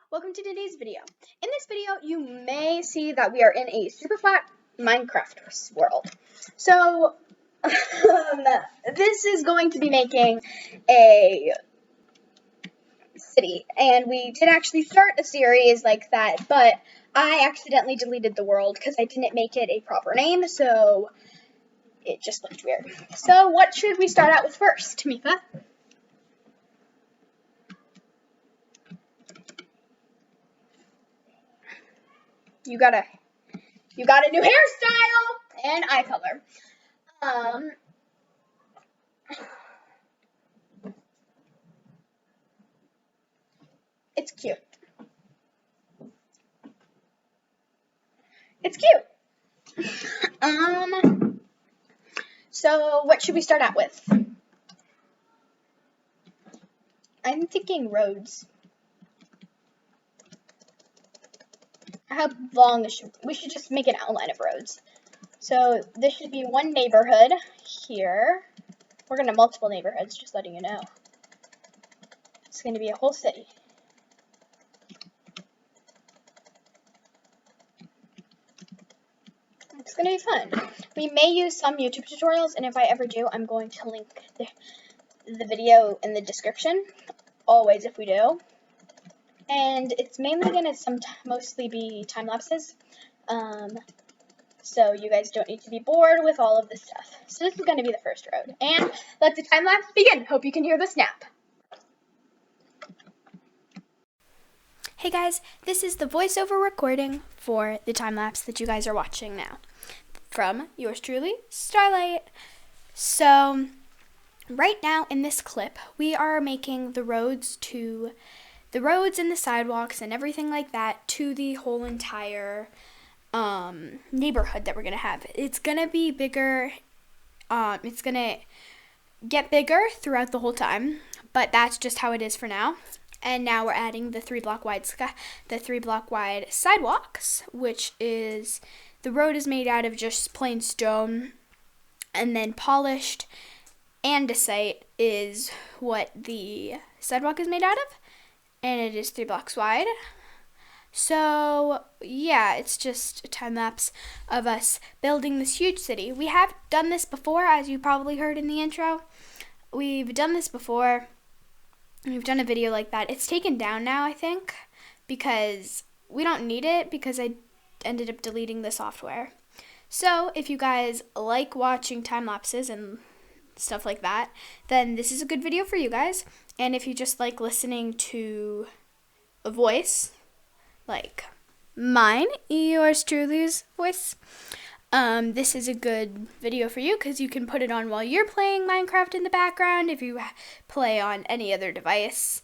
Welcome to today's video. In this video, you may see that we are in a super flat Minecraft world. So, this is going to be making a city, and we did actually start a series like that, but I accidentally deleted the world because I didn't make it a proper name, so it just looked weird. So, what should we start out with first, Mipha? You got a new hairstyle and eye color. It's cute. It's cute. So what should we start out with? I'm thinking roads. How long we should just make an outline of roads. So this should be one neighborhood here. We're gonna multiple neighborhoods, just letting you know. It's gonna be a whole city. It's gonna be fun. We may use some YouTube tutorials, and if I ever do, I'm going to link the video in the description. Always, if we do. And it's mainly gonna mostly be time lapses. So you guys don't need to be bored with all of this stuff. So this is gonna be the first road. And let the time lapse begin. Hope you can hear the snap. Hey guys, this is the voiceover recording for the time lapse that you guys are watching now. From yours truly, Starlight. So, right now in this clip, we are making the roads and the sidewalks and everything like that to the whole entire neighborhood that we're gonna have. It's gonna be bigger. It's gonna get bigger throughout the whole time, but that's just how it is for now. And now we're adding the 3-block wide sidewalks, which is the road is made out of just plain stone, and then polished andesite is what the sidewalk is made out of, and it is 3 blocks wide. So yeah, it's just a time lapse of us building this huge city. We have done this before, as you probably heard in the intro. We've done this before. We've done a video like that. It's taken down now, I think, because we don't need it, because I ended up deleting the software. So if you guys like watching time lapses and stuff like that, then this is a good video for you guys. And if you just like listening to a voice, like mine, yours truly's voice, this is a good video for you because you can put it on while you're playing Minecraft in the background if you play on any other device.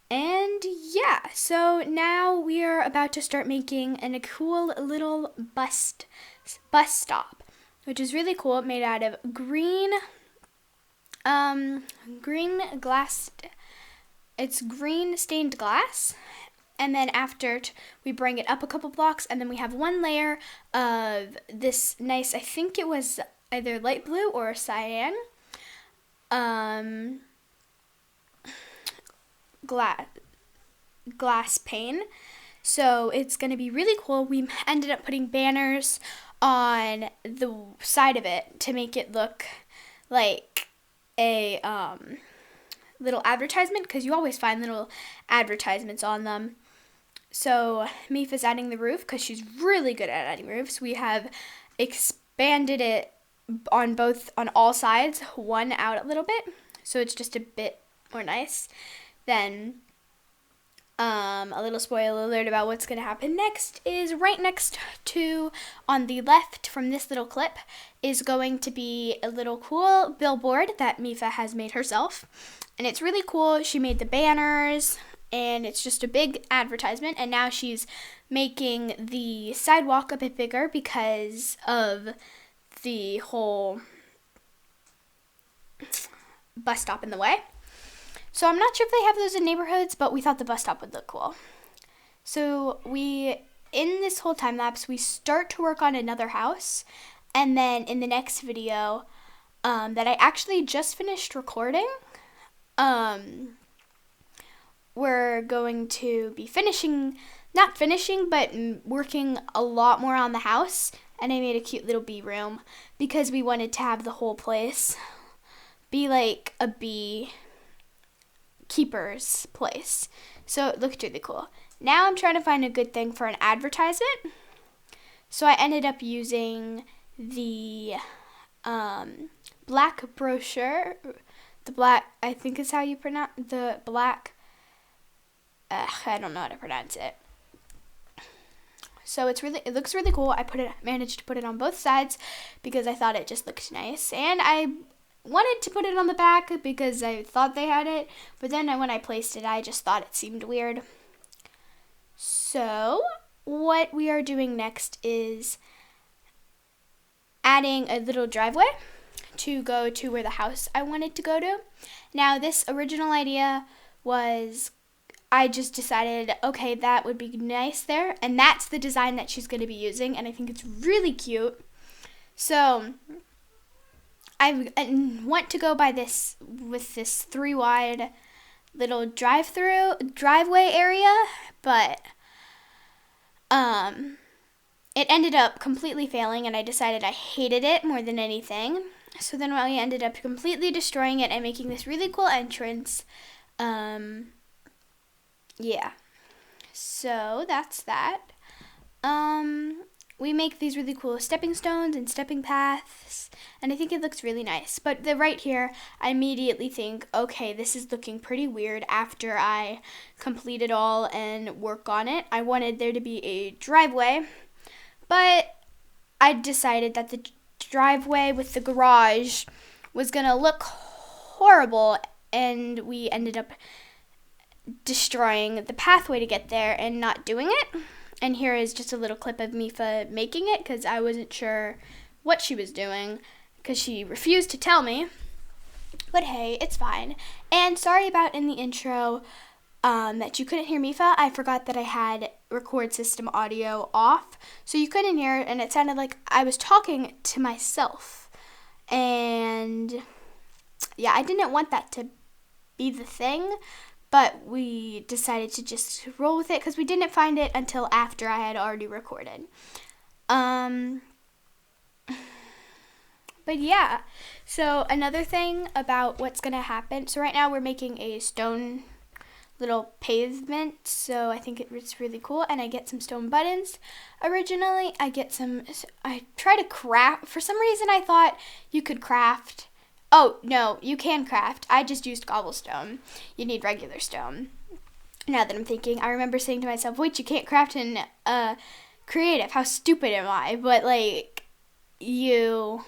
And yeah, so now we are about to start making a cool little bus stop, which is really cool, made out of green glass. It's green stained glass. And then after we bring it up a couple blocks, and then we have one layer of this nice, I think it was either light blue or cyan, glass pane. So it's going to be really cool. We ended up putting banners on the side of it to make it look like a little advertisement, because you always find little advertisements on them. So Mipha's adding the roof because she's really good at adding roofs. We have expanded it on all sides, one out a little bit, so it's just a bit more nice. Then a little spoiler alert about what's going to happen next is right next to, on the left from this little clip, is going to be a little cool billboard that Mipha has made herself. And it's really cool. She made the banners, and it's just a big advertisement. And now she's making the sidewalk a bit bigger because of the whole bus stop in the way. So I'm not sure if they have those in neighborhoods, but we thought the bus stop would look cool. So in this whole time lapse, we start to work on another house. And then in the next video that I actually just finished recording, we're going to be not finishing, but working a lot more on the house. And I made a cute little bee room because we wanted to have the whole place be like a bee keeper's place. So it looked really cool. Now I'm trying to find a good thing for an advertisement. So I ended up using the black brochure. The black, I think is how you pronounce the black. I don't know how to pronounce it. So it looks really cool. Managed to put it on both sides because I thought it just looked nice, and I wanted to put it on the back because I thought they had it, but then when I placed it, I just thought it seemed weird. So what we are doing next is adding a little driveway to go to where the house I wanted to go to. Now, this original idea was, I just decided, okay, that would be nice there, and that's the design that she's going to be using, and I think it's really cute. So I want to go by this with this 3-wide little driveway area, but it ended up completely failing, and I decided I hated it more than anything. So then we ended up completely destroying it and making this really cool entrance. Yeah, so that's that. We make these really cool stepping stones and stepping paths, and I think it looks really nice. But right here, I immediately think, okay, this is looking pretty weird after I complete it all and work on it. I wanted there to be a driveway, but I decided that the driveway with the garage was going to look horrible, and we ended up destroying the pathway to get there and not doing it. And here is just a little clip of Mipha making it because I wasn't sure what she was doing because she refused to tell me. But hey, it's fine. And sorry about in the intro that you couldn't hear Mipha. I forgot that I had record system audio off, so you couldn't hear it, and it sounded like I was talking to myself. And yeah, I didn't want that to be the thing, but we decided to just roll with it because we didn't find it until after I had already recorded. But yeah, so another thing about what's going to happen. So right now we're making a stone little pavement, so I think it's really cool, and I get some stone buttons. Originally, I try to craft. For some reason, I thought you could craft. Oh, no, you can craft. I just used cobblestone. You need regular stone. Now that I'm thinking, I remember saying to myself, wait, you can't craft in creative. How stupid am I? But, like, you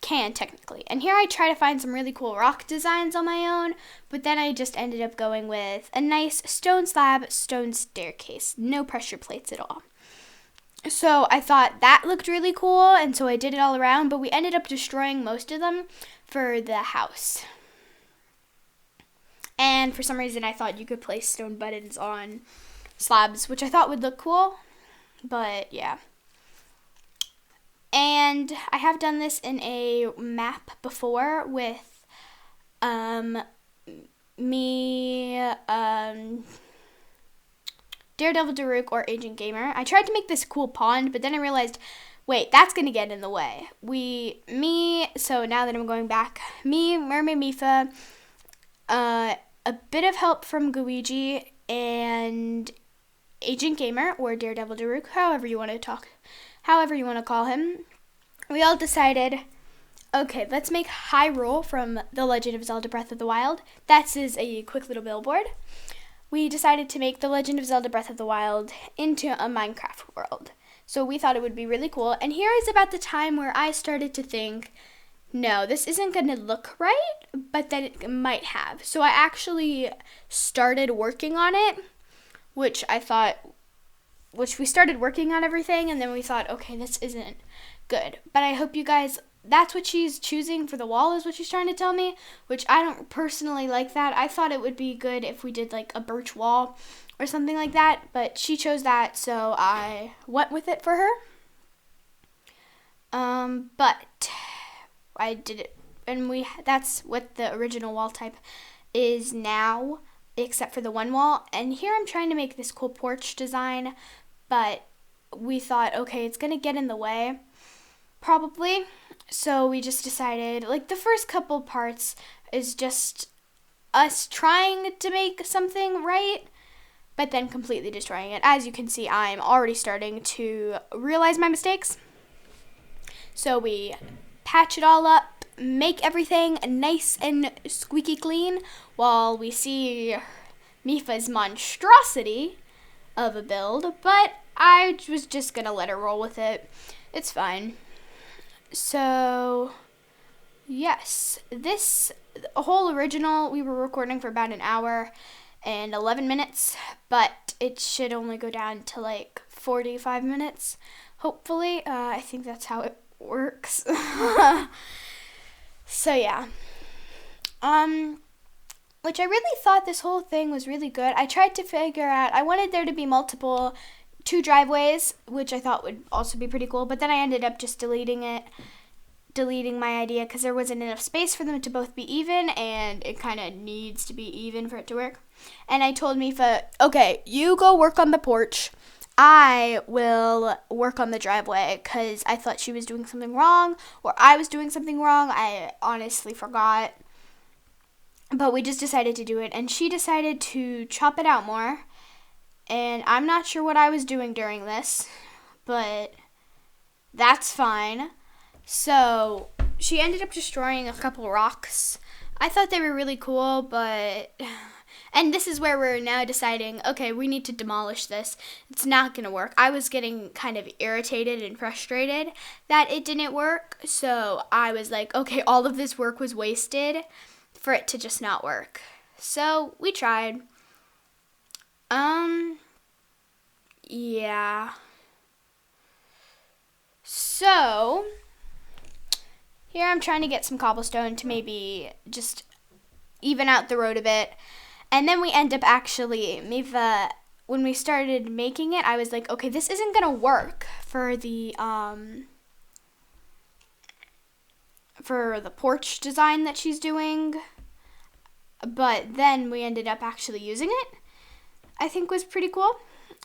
can technically. And here I try to find some really cool rock designs on my own, but then I just ended up going with a nice stone slab, stone staircase. No pressure plates at all. So I thought that looked really cool, and so I did it all around, but we ended up destroying most of them for the house. And for some reason I thought you could place stone buttons on slabs, which I thought would look cool, but yeah. And I have done this in a map before with Daredevil Daruk or Agent Gamer. I tried to make this cool pond, but then I realized, wait, that's going to get in the way. So now that I'm going back, Mermaid Mipha, a bit of help from Guiji, and Agent Gamer or Daredevil Daruk, however you want to call him. We all decided, okay, let's make Hyrule from The Legend of Zelda Breath of the Wild. That is a quick little billboard. We decided to make The Legend of Zelda Breath of the Wild into a Minecraft world. So we thought it would be really cool. And here is about the time where I started to think, no, this isn't going to look right, but that it might have. So I actually started working on it, which we started working on everything, and then we thought, okay, this isn't good. But I hope you guys, that's what she's choosing for the wall is what she's trying to tell me, which I don't personally like that. I thought it would be good if we did like a birch wall or something like that, but she chose that, so I went with it for her. But I did it, and that's what the original wall type is now. except for the one wall. And here I'm trying to make this cool porch design, but we thought, okay, it's gonna get in the way, probably. So we just decided, like, the first couple parts is just us trying to make something right, but then completely destroying it. As you can see, I'm already starting to realize my mistakes. So we patch it all up, make everything nice and squeaky clean, while we see Mipha's monstrosity of a build, but I was just gonna let her roll with it. It's fine. So, yes, this whole original we were recording for about an hour and 11 minutes, but it should only go down to like 45 minutes, hopefully. I think that's how it works. So yeah, which I really thought this whole thing was really good. I tried to figure out, I wanted there to be two driveways, which I thought would also be pretty cool, but then I ended up just deleting my idea because there wasn't enough space for them to both be even, and it kind of needs to be even for it to work. And I told Mipha, okay, you go work on the porch. I will work on the driveway, because I thought she was doing something wrong, or I was doing something wrong. I honestly forgot. But we just decided to do it, and she decided to chop it out more. And I'm not sure what I was doing during this, but that's fine. So she ended up destroying a couple rocks. I thought they were really cool, but... And this is where we're now deciding, okay, we need to demolish this. It's not going to work. I was getting kind of irritated and frustrated that it didn't work. So I was like, okay, all of this work was wasted for it to just not work. So we tried. Yeah. So here I'm trying to get some cobblestone to maybe just even out the road a bit. And then we end up actually, Mipha, when we started making it, I was like, okay, this isn't going to work for the porch design that she's doing. But then we ended up actually using it. I think was pretty cool.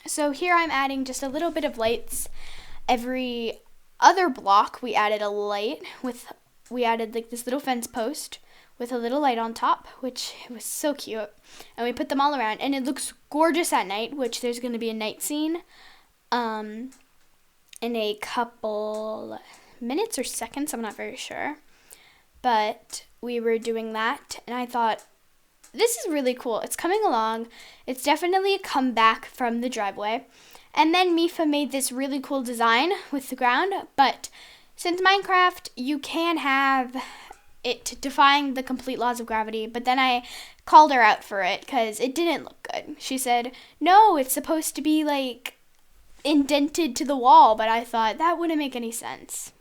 So here I'm adding just a little bit of lights. Every other block we added a light we added like this little fence post with a little light on top, which was so cute. And we put them all around, and it looks gorgeous at night, which there's going to be a night scene in a couple minutes or seconds. I'm not very sure. But we were doing that, and I thought, this is really cool. It's coming along. It's definitely a comeback from the driveway. And then Mipha made this really cool design with the ground, but since Minecraft, you can have it defying the complete laws of gravity, but then I called her out for it because it didn't look good. She said, no, it's supposed to be like indented to the wall, but I thought that wouldn't make any sense.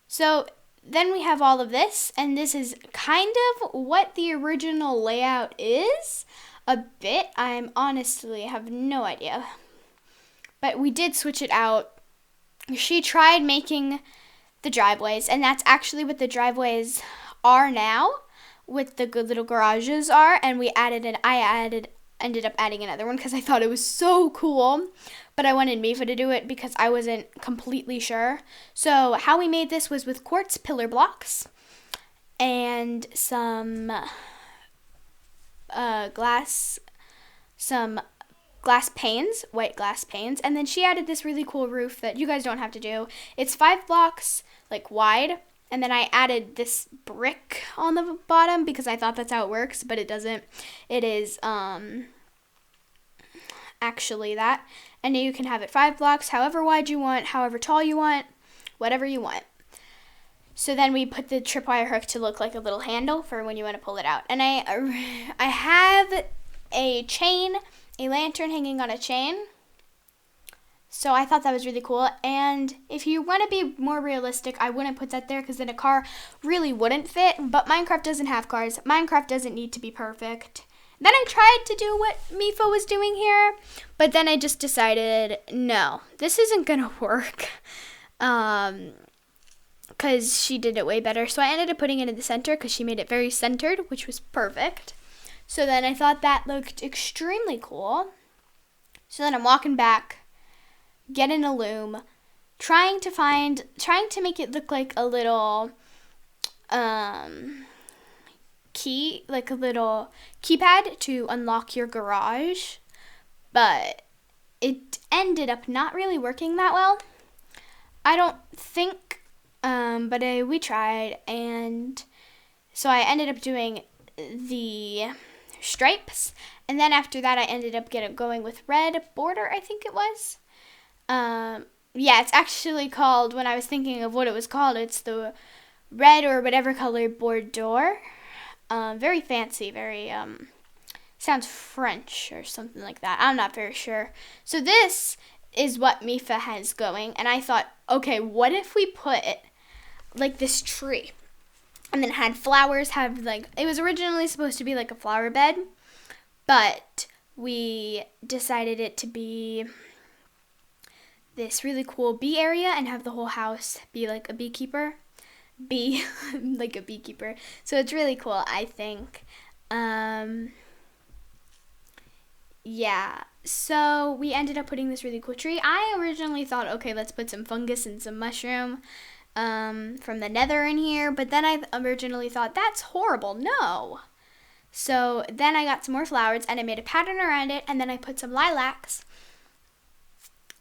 So then we have all of this, and this is kind of what the original layout is. A bit. I honestly have no idea. But we did switch it out. She tried making the driveways, and that's actually what the driveways are now, what the good little garages are, and ended up adding another one because I thought it was so cool, but I wanted Mipha to do it because I wasn't completely sure. So how we made this was with quartz pillar blocks and some glass panes, white glass panes, and then she added this really cool roof that you guys don't have to do. It's 5 blocks like wide, and then I added this brick on the bottom because I thought that's how it works, but it doesn't. It is actually that, and you can have it 5 blocks, however wide you want, however tall you want, whatever you want. So then we put the tripwire hook to look like a little handle for when you want to pull it out. And I have a chain, a lantern hanging on a chain. So I thought that was really cool. And if you want to be more realistic, I wouldn't put that there because then a car really wouldn't fit. But Minecraft doesn't have cars. Minecraft doesn't need to be perfect. Then I tried to do what Mipha was doing here, but then I just decided, no, this isn't going to work. Because she did it way better. So I ended up putting it in the center because she made it very centered, which was perfect. So then I thought that looked extremely cool. So then I'm walking back, getting a loom, trying to make it look like a little key, like a little keypad to unlock your garage, but it ended up not really working that well. I don't think, but we tried, and so I ended up doing the stripes, and then after that I ended up going with red border, I think it was. Yeah, it's actually called, when I was thinking of what it was called, it's the red or whatever color bordeaux. Very fancy, very, sounds French or something like that. I'm not very sure. So this is what Mipha has going, and I thought, okay, what if we put like this tree, and then had flowers, it was originally supposed to be like a flower bed, but we decided it to be this really cool bee area and have the whole house be like a beekeeper. Like a beekeeper. So it's really cool, I think. Yeah, so we ended up putting this really cool tree. I originally thought, okay, let's put some fungus and some mushroom from the nether in here, but then I originally thought, that's horrible, no. So then I got some more flowers, and I made a pattern around it, and then I put some lilacs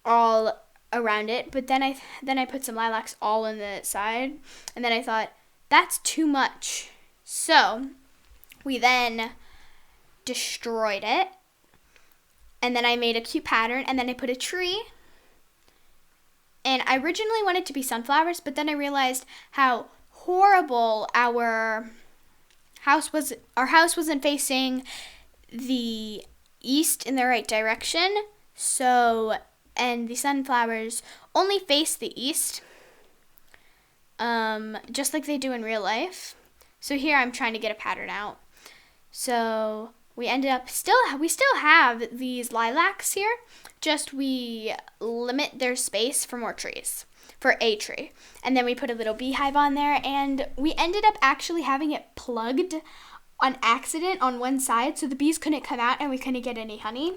all around it, but then I put some lilacs all on the side, and then I thought, that's too much. So we then destroyed it, and then I made a cute pattern, and then I put a tree, and I originally wanted it to be sunflowers, but then I realized how horrible our house was. Our house wasn't facing the east in the right direction, so, and the sunflowers only face the east, just like they do in real life. So here I'm trying to get a pattern out. So we ended up we still have these lilacs here, just we limit their space for more trees, for a tree. And then we put a little beehive on there, and we ended up actually having it plugged on accident on one side, so the bees couldn't come out and we couldn't get any honey.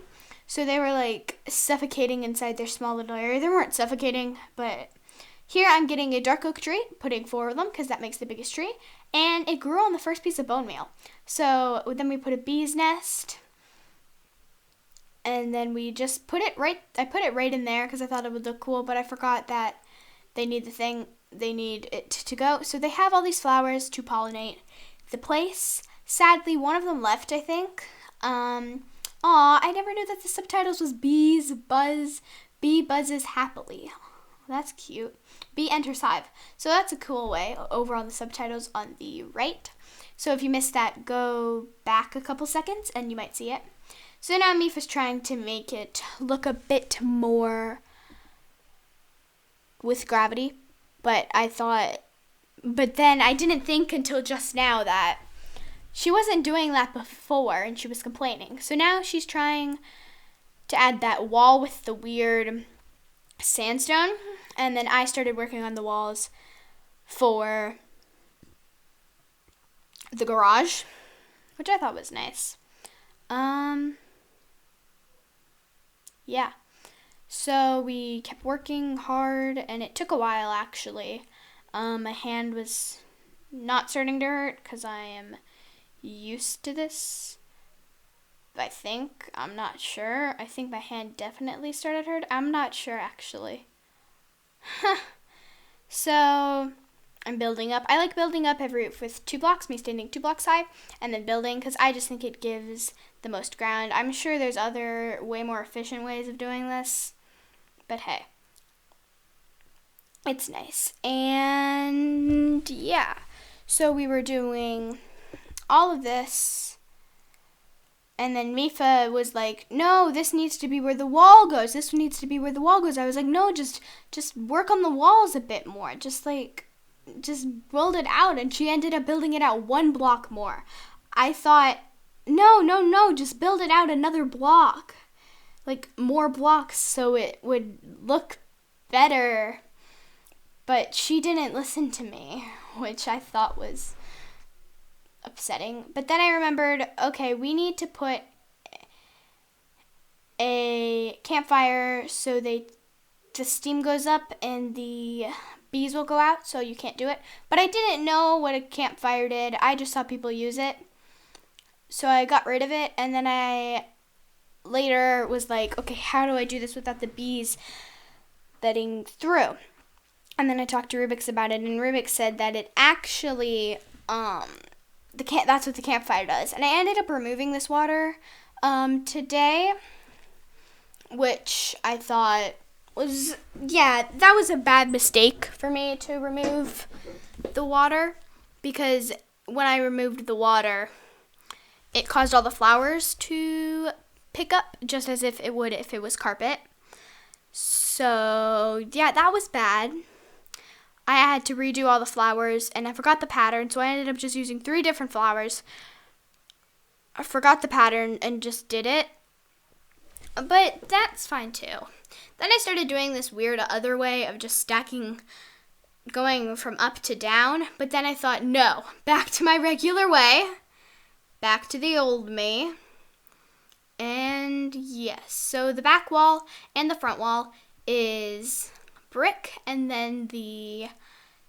So they were like suffocating inside their small little area. They weren't suffocating, but here I'm getting a dark oak tree, putting 4 of them because that makes the biggest tree, and it grew on the first piece of bone meal. So then we put a bee's nest, and then we just put it right, I put it right in there because I thought it would look cool, but I forgot that they need it to go. So they have all these flowers to pollinate the place. Sadly, one of them left, I think. I never knew that the subtitles was bees buzz, bee buzzes happily. That's cute. Bee enters hive. So that's a cool way over on the subtitles on the right. So if you missed that, go back a couple seconds and you might see it. So now Mipha's trying to make it look a bit more with gravity, but then I didn't think until just now that she wasn't doing that before and she was complaining. So now she's trying to add that wall with the weird sandstone, and then I started working on the walls for the garage, which I thought was nice. Yeah. So we kept working hard, and it took a while, actually. My hand was not starting to hurt because I am used to this. I think. I'm not sure. I think my hand definitely started hurt. I'm not sure, actually. So I'm building up. I like building up every with 2 blocks, me standing 2 blocks high, and then building because I just think it gives the most ground. I'm sure there's other way more efficient ways of doing this, but hey, it's nice. And yeah, so we were doing all of this, and then Mipha was like, no, this needs to be where the wall goes. This needs to be where the wall goes. I was like, no, just work on the walls a bit more. Just build it out. And she ended up building it out 1 block more. I thought, no, just build it out another block. Like, more blocks so it would look better. But she didn't listen to me, which I thought was upsetting. But then I remembered, okay, we need to put a campfire so the steam goes up and the bees will go out, so you can't do it. But I didn't know what a campfire did. I just saw people use it. So I got rid of it, and then I later was like, okay, how do I do this without the bees letting through? And then I talked to Rubik's about it, and Rubik said that it actually, that's what the campfire does. And I ended up removing this water today, which I thought was, that was a bad mistake for me to remove the water, because when I removed the water, it caused all the flowers to pick up, just as if it would if it was carpet. So, yeah, that was bad. I had to redo all the flowers, and I forgot the pattern, so I ended up just using 3 different flowers. I forgot the pattern and just did it. But that's fine too. Then I started doing this weird other way of just stacking, going from up to down. But then I thought, no, back to my regular way. Back to the old me. And yes, so the back wall and the front wall is brick, and then the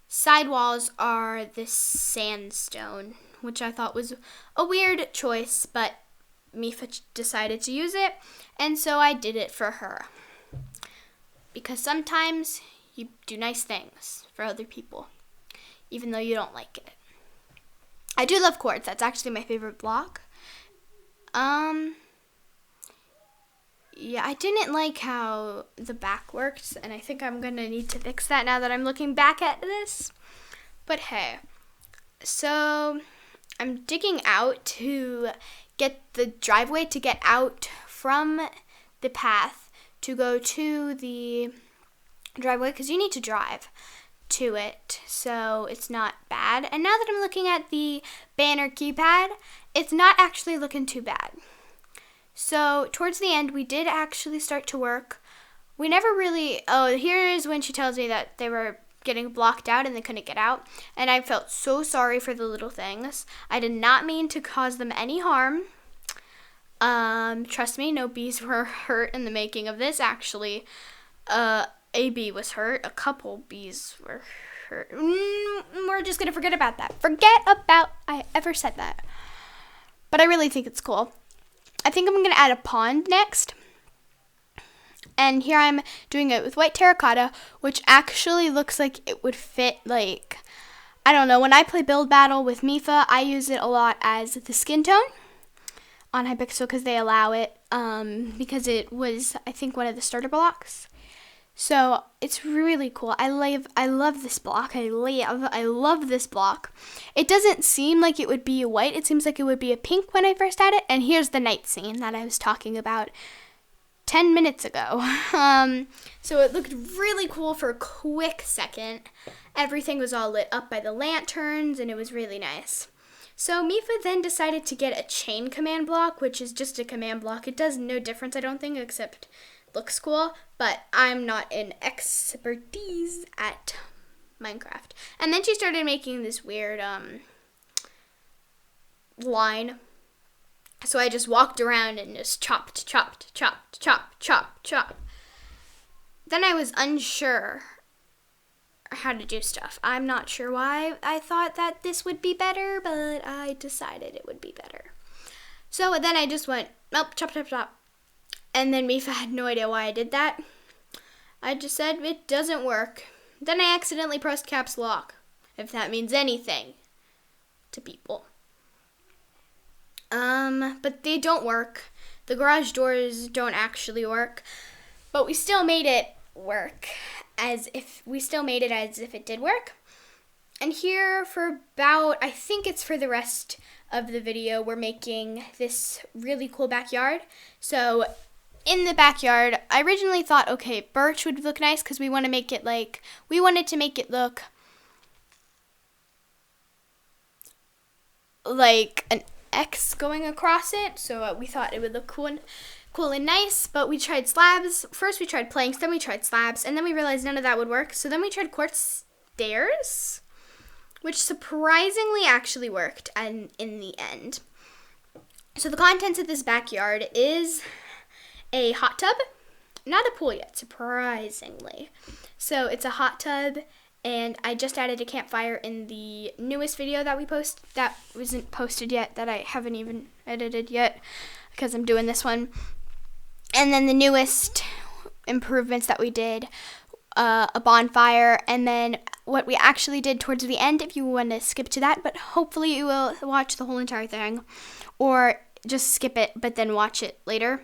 side walls are this sandstone, which I thought was a weird choice, but Mipha decided to use it, and so I did it for her. Because sometimes you do nice things for other people, even though you don't like it. I do love quartz. That's actually my favorite block. Yeah, I didn't like how the back worked, and I think I'm going to need to fix that now that I'm looking back at this. But hey, so I'm digging out to get the driveway to get out from the path to go to the driveway, because you need to drive to it, so it's not bad. And now that I'm looking at the banner keypad, it's not actually looking too bad. So towards the end, we did actually start to work. We never really, here is when she tells me that they were getting blocked out and they couldn't get out. And I felt so sorry for the little things. I did not mean to cause them any harm. Trust me, no bees were hurt in the making of this. Actually, a bee was hurt. A couple bees were hurt. We're just going to forget about that. Forget about I ever said that. But I really think it's cool. I think I'm going to add a pond next. And here I'm doing it with white terracotta, which actually looks like it would fit, like, I don't know. When I play Build Battle with Mipha, I use it a lot as the skin tone on Hypixel because they allow it, because it was, I think, one of the starter blocks. So it's really cool. I love this block. I love this block. It doesn't seem like it would be a white. It seems like it would be a pink when I first had it. And here's the night scene that I was talking about 10 minutes ago. So it looked really cool for a quick second. Everything was all lit up by the lanterns, and it was really nice. So Mipha then decided to get a chain command block, which is just a command block. It does no difference, I don't think, except looks cool, but I'm not an expertise at Minecraft. And then she started making this weird line. So I just walked around and just chopped. Then I was unsure how to do stuff. I'm not sure why I thought that this would be better, but I decided it would be better. So then I just went, nope, chop. And then Mipha had no idea why I did that. I just said, it doesn't work. Then I accidentally pressed caps lock, if that means anything to people. But they don't work. The garage doors don't actually work. But we still made it work as if it did work. And here for about, I think it's for the rest of the video, we're making this really cool backyard. So in the backyard, I originally thought, okay, birch would look nice because we wanted to make it look like an X going across it. So we thought it would look cool and nice, but we tried slabs. First we tried planks, then we tried slabs, and then we realized none of that would work. So then we tried quartz stairs, which surprisingly actually worked in the end. So the contents of this backyard is a hot tub, not a pool yet, surprisingly. So it's a hot tub, and I just added a campfire in the newest video that that wasn't posted yet, that I haven't even edited yet because I'm doing this one. And then the newest improvements that we did, a bonfire, and then what we actually did towards the end, if you want to skip to that, but hopefully you will watch the whole entire thing, or just skip it but then watch it later.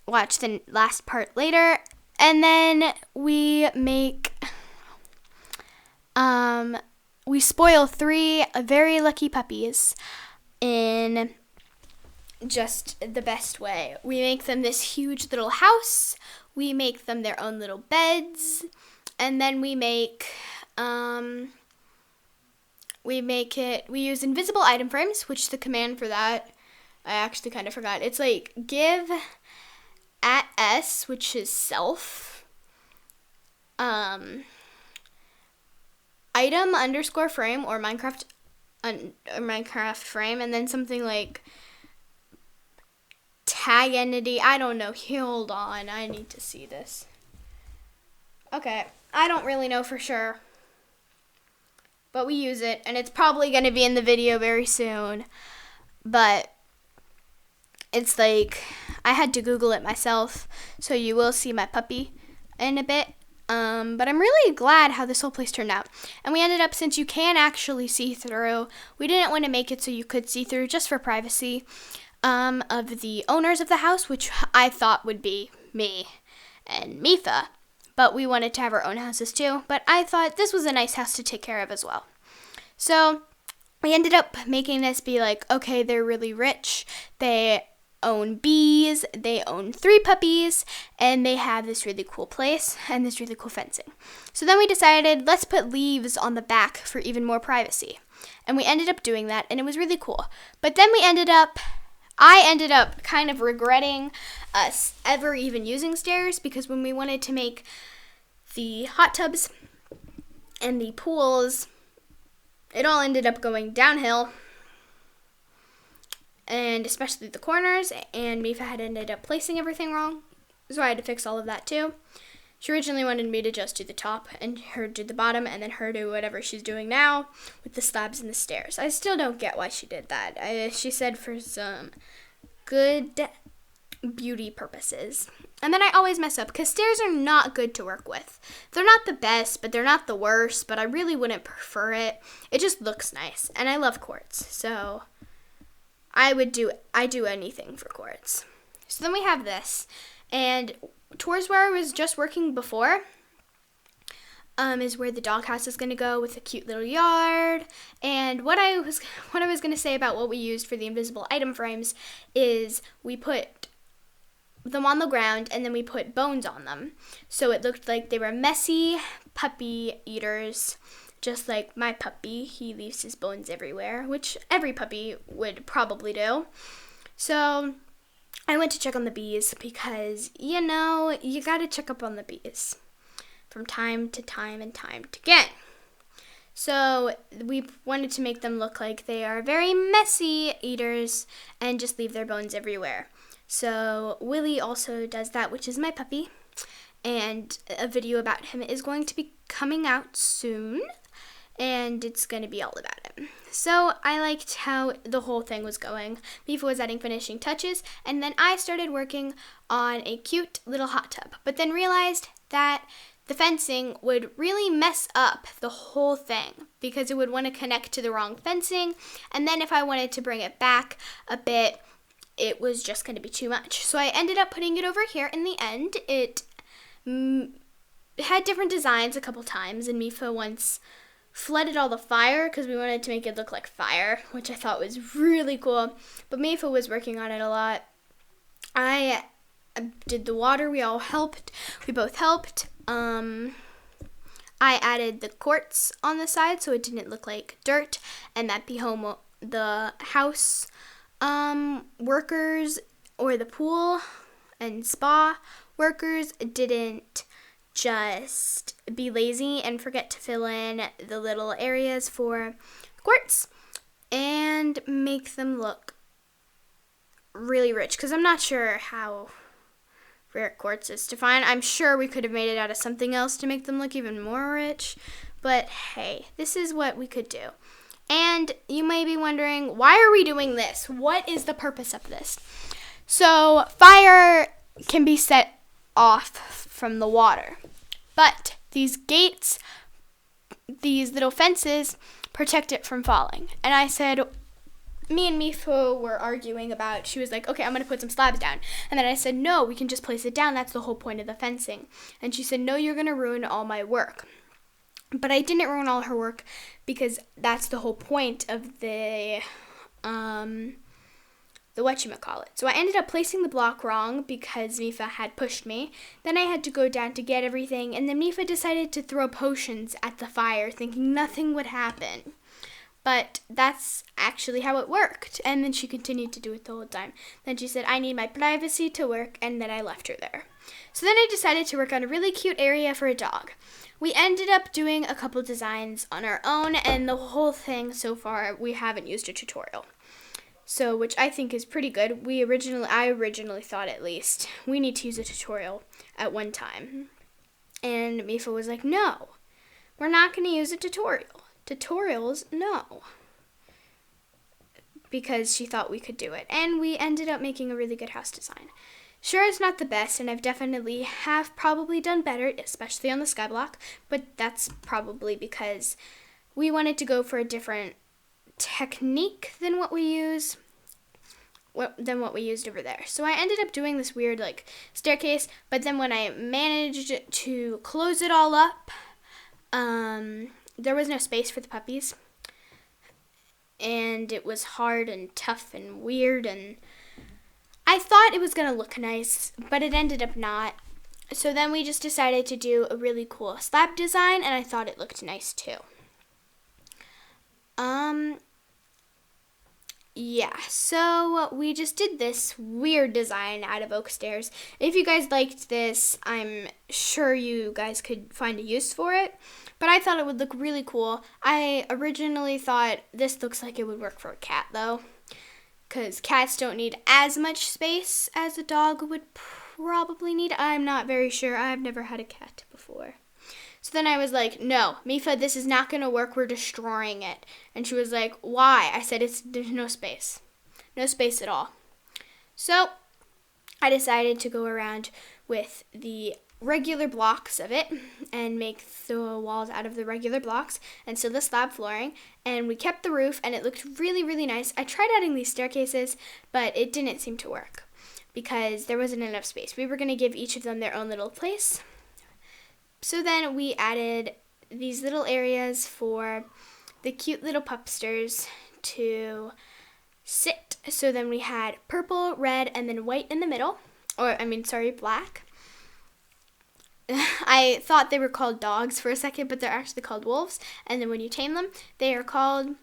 Watch the last part later. And then we make we spoil 3 very lucky puppies in just the best way. We make them this huge little house. We make them their own little beds, and then we use invisible item frames, which the command for that, I actually kind of forgot. It's like give @s, which is self, item _frame, or Minecraft frame, and then something like tag entity. I don't know. Hold on. I need to see this. Okay. I don't really know for sure, but we use it, and it's probably going to be in the video very soon. But it's like, I had to Google it myself, so you will see my puppy in a bit. But I'm really glad how this whole place turned out. And we ended up, since you can actually see through, we didn't want to make it so you could see through, just for privacy of the owners of the house, which I thought would be me and Mipha. But we wanted to have our own houses too. But I thought this was a nice house to take care of as well. So we ended up making this be like, okay, they're really rich. They own bees, they own 3 puppies, and they have this really cool place and this really cool fencing. So then we decided, let's put leaves on the back for even more privacy. And we ended up doing that, and it was really cool. But then I ended up kind of regretting us ever even using stairs, because when we wanted to make the hot tubs and the pools, it all ended up going downhill, and especially the corners, and Mipha had ended up placing everything wrong, so I had to fix all of that too. She originally wanted me to just do the top and her do the bottom, and then her do whatever she's doing now with the slabs and the stairs. I still don't get why she did that. She said for some good beauty purposes. And then I always mess up, because stairs are not good to work with. They're not the best, but they're not the worst, but I really wouldn't prefer it. It just looks nice, and I love quartz, so I do anything for quartz. So then we have this, and towards where I was just working before is where the doghouse is going to go, with a cute little yard. And what I was going to say about what we used for the invisible item frames is we put them on the ground, and then we put bones on them, so it looked like they were messy puppy eaters, just like my puppy. He leaves his bones everywhere, which every puppy would probably do. So I went to check on the bees, because, you got to check up on the bees from time to time and time again. So we wanted to make them look like they are very messy eaters and just leave their bones everywhere. So Willie also does that, which is my puppy, and a video about him is going to be coming out soon, and it's going to be all about him. So I liked how the whole thing was going. Mipha was adding finishing touches, and then I started working on a cute little hot tub, but then realized that the fencing would really mess up the whole thing, because it would want to connect to the wrong fencing, and then if I wanted to bring it back a bit, it was just going to be too much. So I ended up putting it over here in the end. It had different designs a couple times, and Mipha once flooded all the fire because we wanted to make it look like fire, which I thought was really cool. But Mipha was working on it a lot. I did the water. We all helped. We both helped. I added the quartz on the side so it didn't look like dirt, and that the house workers, or the pool and spa workers, didn't just be lazy and forget to fill in the little areas for quartz and make them look really rich, because I'm not sure how rare quartz is to find. I'm sure we could have made it out of something else to make them look even more rich, but hey, this is what we could do. And you may be wondering, why are we doing this? What is the purpose of this? So fire can be set off from the water, but these gates, these little fences, protect it from falling. And I said, me and Mipha were arguing about, she was like, okay, I'm going to put some slabs down. And then I said, no, we can just place it down. That's the whole point of the fencing. And she said, no, you're going to ruin all my work. But I didn't ruin all her work, because that's the whole point of the whatchamacallit. So I ended up placing the block wrong because Mipha had pushed me. Then I had to go down to get everything, and then Mipha decided to throw potions at the fire, thinking nothing would happen. But that's actually how it worked. And then she continued to do it the whole time. Then she said, I need my privacy to work, and then I left her there. So then I decided to work on a really cute area for a dog. We ended up doing a couple designs on our own, and the whole thing so far, we haven't used a tutorial. So, which I think is pretty good. I originally thought, at least, we need to use a tutorial at one time. And Mipha was like, no, we're not going to use a tutorial. Tutorials, no. Because she thought we could do it. And we ended up making a really good house design. Sure, it's not the best, and I've definitely have probably done better, especially on the skyblock, but that's probably because we wanted to go for a different technique than what we used over there. So I ended up doing this weird staircase, but then when I managed to close it all up, there was no space for the puppies, and it was hard and tough and weird, and I thought it was going to look nice, but it ended up not. So then we just decided to do a really cool slab design, and I thought it looked nice too. Yeah, so we just did this weird design out of oak stairs. If you guys liked this, I'm sure you guys could find a use for it, but I thought it would look really cool. I originally thought this looks like it would work for a cat, though, because cats don't need as much space as a dog would probably need. I'm not very sure. I've never had a cat before. So then I was like, no, Mipha, this is not going to work. We're destroying it. And she was like, why? I said, there's no space. No space at all. So I decided to go around with the regular blocks of it and make the walls out of the regular blocks and still the slab flooring. And we kept the roof, and it looked really, really nice. I tried adding these staircases, but it didn't seem to work because there wasn't enough space. We were going to give each of them their own little place. So then we added these little areas for the cute little pupsters to sit. So then we had purple, red, and then white in the middle. Black. I thought they were called dogs for a second, but they're actually called wolves. And then when you tame them, they are called,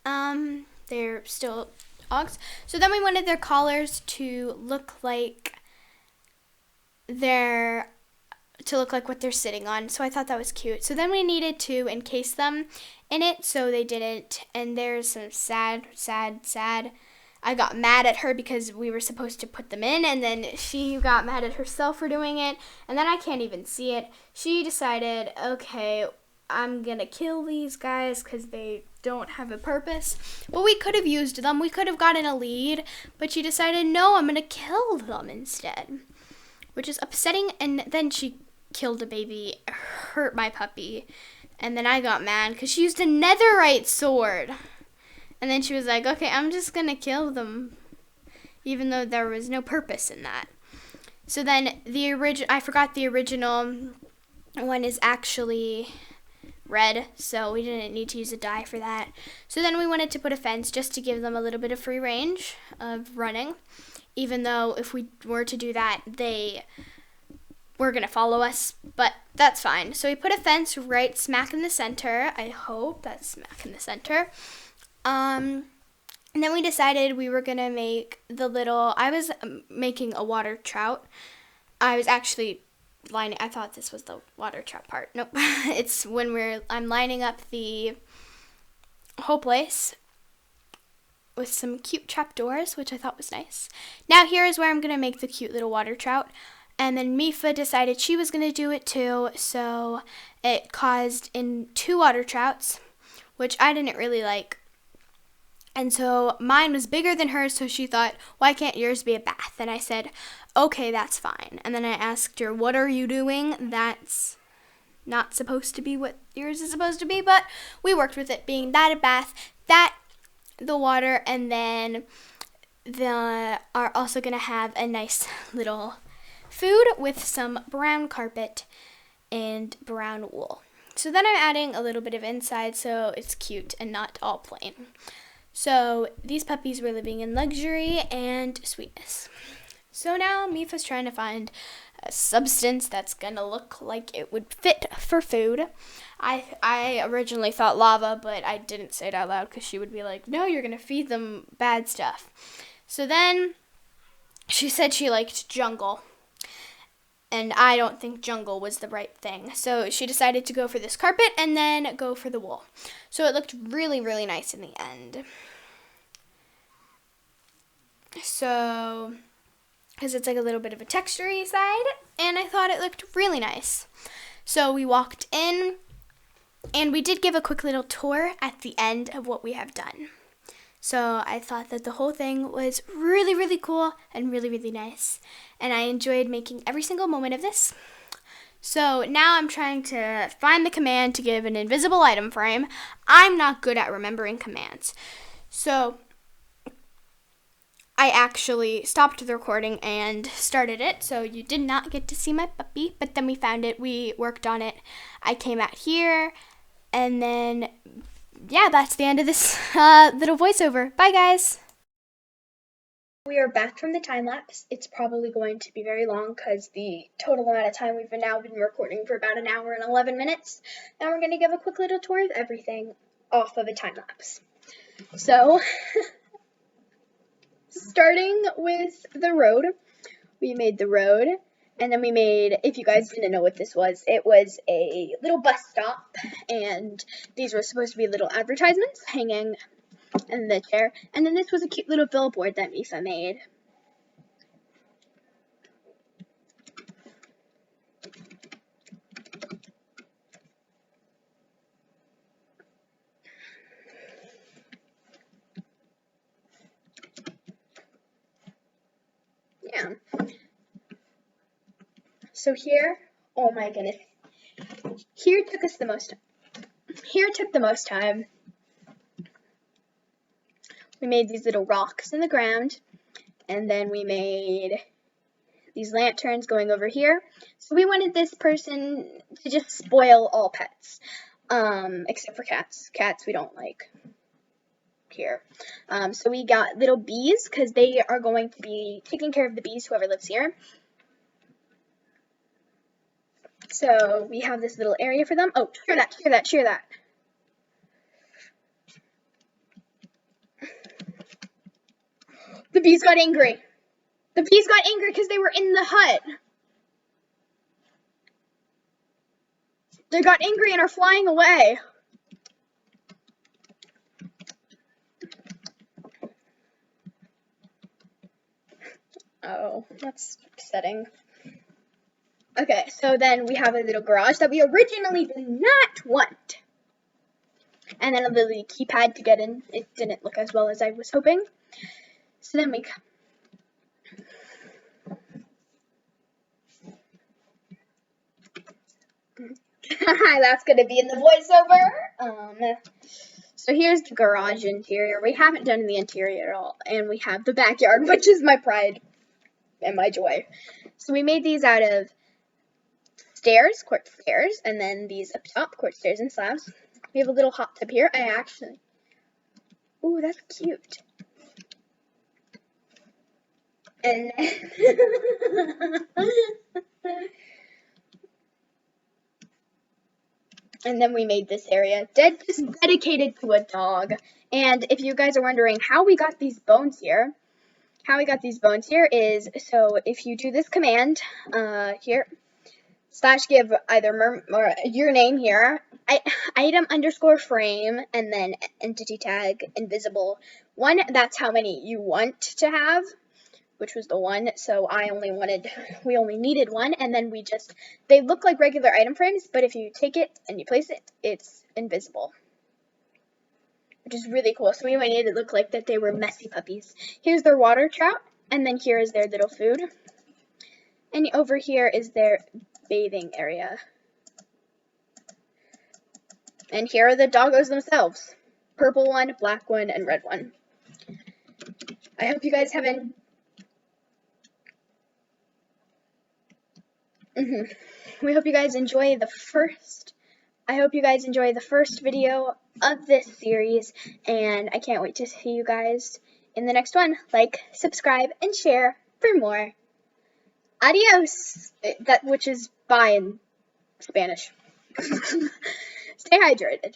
they're still dogs. So then we wanted their collars to look like what they're sitting on. So I thought that was cute. So then we needed to encase them in it, so they didn't. And there's some sad. I got mad at her because we were supposed to put them in, and then she got mad at herself for doing it, and then I can't even see it. She decided, okay, I'm gonna kill these guys because they don't have a purpose. But we could have used them. We could have gotten a lead, but she decided, no, I'm gonna kill them instead, which is upsetting. And then she killed a baby, hurt my puppy, and then I got mad because she used a netherite sword. And then she was like, okay, I'm just going to kill them, even though there was no purpose in that. So then I forgot the original one is actually red, so we didn't need to use a dye for that. So then we wanted to put a fence just to give them a little bit of free range of running, even though if we were to do that, they were going to follow us, but that's fine. So we put a fence right smack in the center. I hope that's smack in the center. And then we decided we were going to make I was making a water trout. I was actually lining. I thought this was the water trap part. Nope. It's when I'm lining up the whole place with some cute trapdoors, which I thought was nice. Now here is where I'm gonna make the cute little water trout. And then Mipha decided she was gonna do it too, so it caused in 2 water trouts, which I didn't really like. And so mine was bigger than hers, so she thought, why can't yours be a bath? And I said, okay, that's fine. And then I asked her, what are you doing? That's not supposed to be what yours is supposed to be, but we worked with it being that a bath, that the water, and then are also going to have a nice little food with some brown carpet and brown wool. So then I'm adding a little bit of inside so it's cute and not all plain. So these puppies were living in luxury and sweetness. So now Mipha's trying to find a substance that's gonna look like it would fit for food. I originally thought lava, but I didn't say it out loud because she would be like, no, you're gonna feed them bad stuff. So then she said she liked jungle. And I don't think jungle was the right thing. So she decided to go for this carpet and then go for the wool. So it looked really, really nice in the end. So, because it's like a little bit of a texture-y side, and I thought it looked really nice. So we walked in, and we did give a quick little tour at the end of what we have done. So I thought that the whole thing was really, really cool and really, really nice. And I enjoyed making every single moment of this. So now I'm trying to find the command to give an invisible item frame. I'm not good at remembering commands. So I actually stopped the recording and started it. So you did not get to see my puppy, but then we found it. We worked on it. I came out here, and then yeah, that's the end of this little voiceover. Bye, guys. We are back from the time lapse. It's probably going to be very long because the total amount of time we've now been recording for about an hour and 11 minutes. Now we're going to give a quick little tour of everything off of a time lapse. So, starting with the road, we made the road. And then we made, if you guys didn't know what this was, it was a little bus stop, and these were supposed to be little advertisements hanging in the chair. And then this was a cute little billboard that Mipha made. Yeah. So here, oh my goodness, here took the most time. We made these little rocks in the ground, and then we made these lanterns going over here. So we wanted this person to just spoil all pets, except for cats. Cats we don't like here. So we got little bees, because they are going to be taking care of the bees, whoever lives here. So we have this little area for them. Oh, cheer that, cheer that, cheer that. The bees got angry. The bees got angry because they were in the hut. They got angry and are flying away. Oh, that's upsetting. Okay, so then we have a little garage that we originally did not want. And then a little keypad to get in. It didn't look as well as I was hoping. So then we... That's going to be in the voiceover. So here's the garage interior. We haven't done the interior at all. And we have the backyard, which is my pride and my joy. So we made these out of stairs, quartz stairs, and then these up top, quartz stairs and slabs. We have a little hot tub here. Ooh, that's cute. And and then we made this area just dedicated to a dog. And if you guys are wondering how we got these bones here, is so if you do this command here, / give either or your name here, item underscore frame, and then entity tag invisible 1. That's how many you want to have, which was the 1. So we only needed 1, and then they look like regular item frames, but if you take it and you place it, it's invisible, which is really cool. So we made it look like that they were messy puppies. Here's their water trout, and then here is their little food. And over here is their bathing area. And here are the doggos themselves. Purple one, black one, and red one. I hope you guys haven't... We hope you guys enjoy the first... I hope you guys enjoy the first video of this series, and I can't wait to see you guys in the next one. Like, subscribe, and share for more. Adios! Which is bye in Spanish. Stay hydrated.